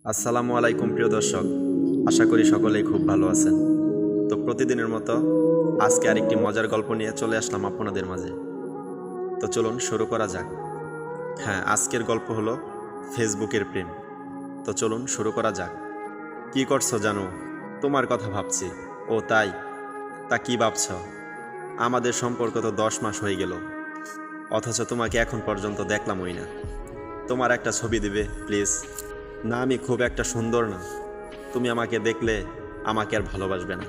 আসসালামু আলাইকুম প্রিয় দর্শক, আশা করি সকলেই খুব ভালো আছেন। তো প্রতিদিনের মতো আজকে আরেকটি মজার গল্প নিয়ে চলে আসলাম আপনাদের মাঝে। তো চলুন শুরু করা যাক। হ্যাঁ, আজকের গল্প হলো ফেসবুকের প্রেম। তো চলুন শুরু করা যাক। কি করছো জানো? তোমার কথা ভাবছি। ও তাই? তা কি ভাবছ? আমাদের সম্পর্ক তো 10 মাস হয়ে গেল, অথচ তোমাকে এখন পর্যন্ত দেখলামই না। তোমার একটা ছবি দিবে প্লিজ? না, আমি খুব একটা সুন্দর না। তুমি আমাকে দেখলে আমাকে আর ভালোবাসবে না,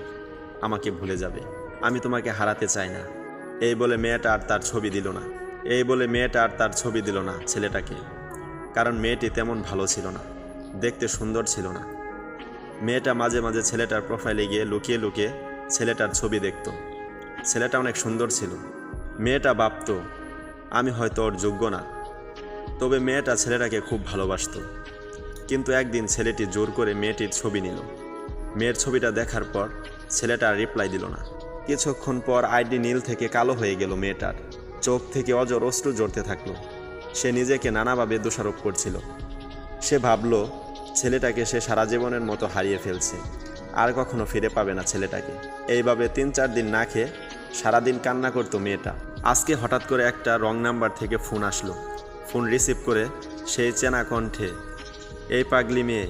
আমাকে ভুলে যাবে। আমি তোমাকে হারাতে চাই না। এই বলে মেয়েটা আর তার ছবি দিল না ছেলেটাকে। কারণ মেয়েটি তেমন ভালো ছিল না, দেখতে সুন্দর ছিল না। মেয়েটা মাঝে মাঝে ছেলেটার প্রোফাইলে গিয়ে লুকিয়ে লুকিয়ে ছেলেটার ছবি দেখত। ছেলেটা অনেক সুন্দর ছিল। মেয়েটা ভাবত আমি হয়তো ওর যোগ্য না, তবে মেয়েটা ছেলেটাকে খুব ভালোবাসত। কিন্তু একদিন ছেলেটি জোর করে মেয়েটির ছবি নিল। মেয়ের ছবিটা দেখার পর ছেলেটা রিপ্লাই দিল না। কিছুক্ষণ পর আইডি নীল থেকে কালো হয়ে গেল মেয়েটার। চোখ থেকে অজর অশ্রু ঝরতে থাকলো। সে নিজেকে নানাভাবে দোষারোপ করছিল। সে ভাবল ছেলেটাকে সে সারা জীবনের মতো হারিয়ে ফেলছে, আর কখনো ফিরে পাবে না ছেলেটাকে। এইভাবে 3-4 দিন না খেয়ে সারাদিন কান্না করতো মেয়েটা। আজকে হঠাৎ করে একটা রং নাম্বার থেকে ফোন আসলো। ফোন রিসিভ করে সেই চেনা কণ্ঠে, এই পাগলি মেয়ে,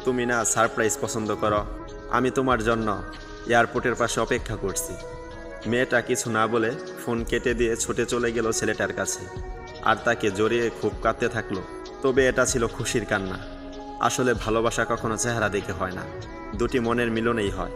তুমি না সারপ্রাইজ পছন্দ করো? আমি তোমার জন্য এয়ারপোর্টের পাশে অপেক্ষা করছি। মেয়েটা কিছু না বলে ফোন কেটে দিয়ে ছুটে চলে গেল ছেলেটার কাছে, আর তাকে জড়িয়ে খুব কাঁদতে থাকলো। তবে এটা ছিল খুশির কান্না। আসলে ভালোবাসা কখনো চেহারা দেখে হয় না, দুটি মনের মিলনেই হয়।